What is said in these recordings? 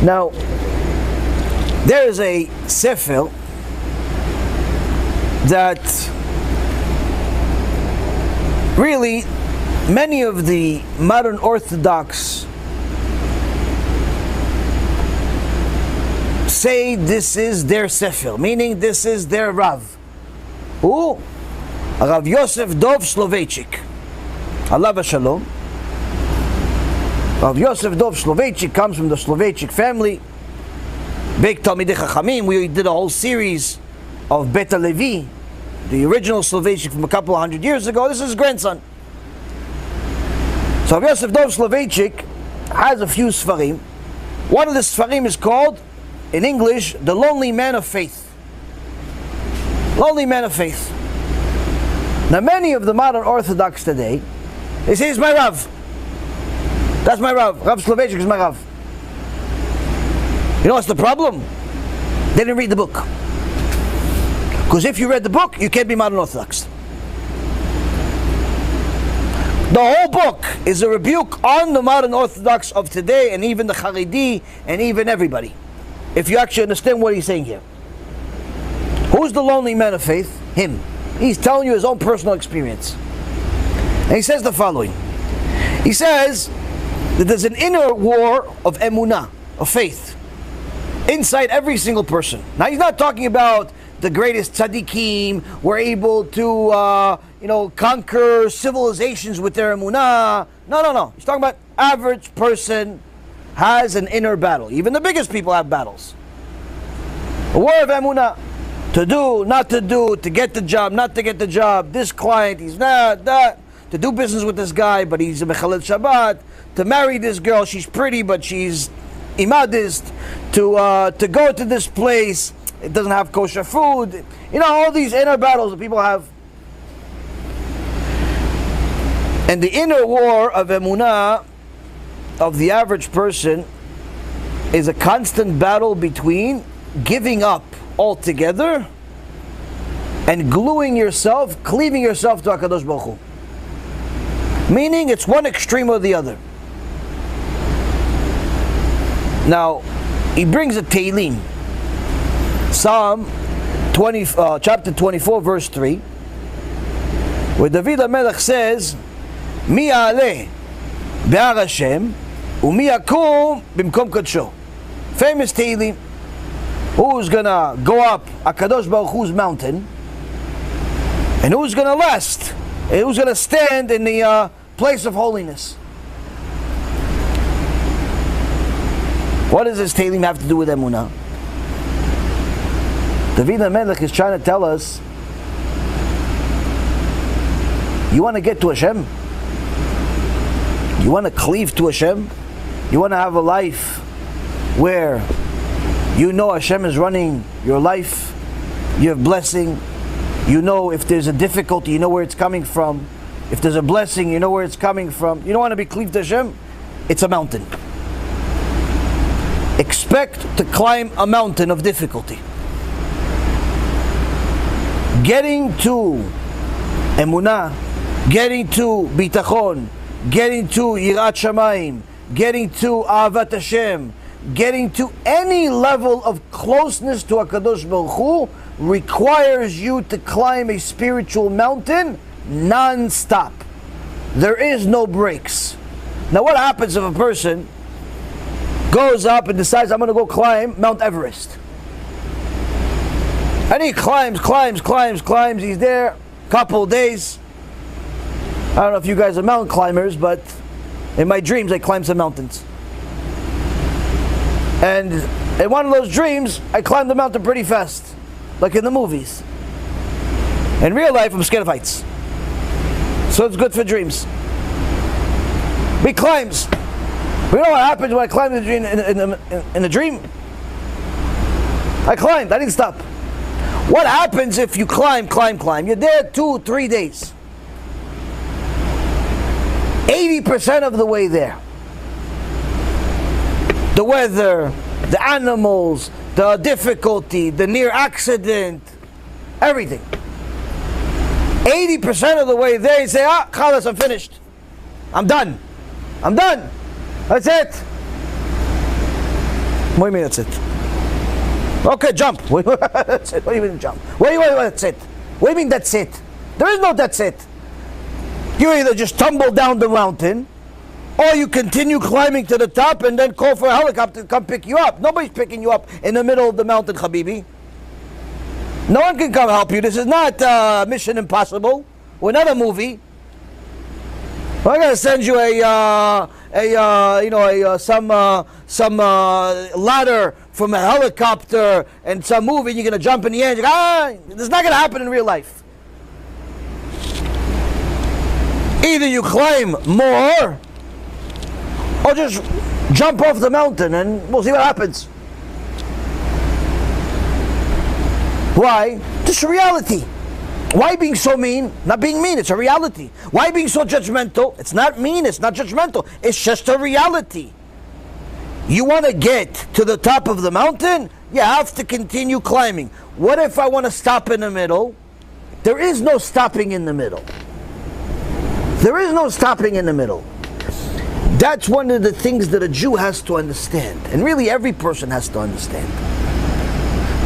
Now, there is a sefer that really many of the modern Orthodox say this is their sefer, meaning this is their Rav. Who? Rav Joseph Ber Soloveitchik. Allah Shalom. Rav Joseph Ber Soloveitchik comes from the Soloveitchik family. Big Talmidei Chachamim. We did a whole series of Beta Levi, the original Soloveitchik from a couple of hundred years ago. This is his grandson. So Rav Joseph Ber Soloveitchik has a few Sfarim. One of the Sfarim is called, in English, The Lonely Man of Faith. Lonely Man of Faith. Now many of the modern Orthodox today, they say, it's my Rav. That's my Rav. Rav Soloveitchik is my Rav. You know what's the problem? They didn't read the book. Because if you read the book, you can't be modern Orthodox. The whole book is a rebuke on the modern Orthodox of today, and even the Haredi, and even everybody. If you actually understand what he's saying here. Who's the lonely man of faith? Him. He's telling you his own personal experience. And he says the following. He says that there's an inner war of emunah, of faith, inside every single person. Now he's not talking about the greatest tzaddikim were able to conquer civilizations with their emunah. No. He's talking about average person has an inner battle. Even the biggest people have battles. A war of emunah. To do, not to do, to get the job, not to get the job. This client, he's not, that. To do business with this guy, but he's a Mechalel Shabbat. To marry this girl, she's pretty, but she's imadist. To go to this place, it doesn't have kosher food. You know, all these inner battles that people have. And the inner war of emunah of the average person is a constant battle between giving up altogether and gluing yourself, cleaving yourself to HaKadosh Baruch Hu. Meaning it's one extreme or the other. Now, he brings a Tehillim, Psalm 20, chapter 24, verse 3, where David HaMelech says, Mi ya'aleh be'ar Hashem u'mi yakum b'mkom kadsho. Famous Tehillim. Who's gonna go up HaKadosh Baruch Hu's mountain, and who's gonna last, and who's gonna stand in the place of holiness? What does this Tehillim have to do with emunah? David HaMelech is trying to tell us, you want to get to Hashem? You want to cleave to Hashem? You want to have a life where you know Hashem is running your life, you have blessing, you know if there's a difficulty, you know where it's coming from. If there's a blessing, you know where it's coming from. You don't want to be cleaved to Hashem? It's a mountain. Expect to climb a mountain of difficulty. Getting to emunah, getting to bitachon, getting to yirat shamayim, getting to ahavat Hashem, getting to any level of closeness to HaKadosh Baruch Hu requires you to climb a spiritual mountain non-stop. There is no breaks. Now what happens if a person goes up and decides, I'm going to go climb Mount Everest? And he climbs. He's there a couple of days. I don't know if you guys are mountain climbers, but in my dreams I climb some mountains. And in one of those dreams, I climbed the mountain pretty fast, like in the movies. In real life, I'm scared of heights. So it's good for dreams. He climbs. But you know what happens when I climb in a dream? I climbed, I didn't stop. What happens if you climb? You're there 2-3 days. 80% of the way there. The weather, the animals, the difficulty, the near accident, everything. 80% of the way there, you say, Khalas, I'm finished. I'm done. That's it. What do you mean that's it? Okay, jump. That's it. What do you mean jump? Wait, that's it. What do you mean that's it? There is no that's it. You either just tumble down the mountain, or you continue climbing to the top and then call for a helicopter to come pick you up. Nobody's picking you up in the middle of the mountain, Habibi. No one can come help you. This is not Mission Impossible. We're not a movie. I'm gonna send you some ladder from a helicopter and some movie. You're gonna jump in the air. This is not gonna happen in real life. Either you climb more, or just jump off the mountain and we'll see what happens. Why? Just reality. Why being so mean? Not being mean, it's a reality. Why being so judgmental? It's not mean, it's not judgmental. It's just a reality. You want to get to the top of the mountain? You have to continue climbing. What if I want to stop in the middle? There is no stopping in the middle. There is no stopping in the middle. That's one of the things that a Jew has to understand. And really every person has to understand.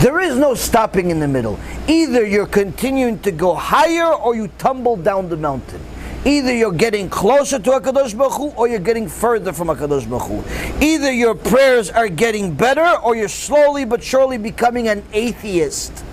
There is no stopping in the middle. Either you're continuing to go higher or you tumble down the mountain. Either you're getting closer to HaKadosh Baruch Hu or you're getting further from HaKadosh Baruch Hu. Either your prayers are getting better or you're slowly but surely becoming an atheist.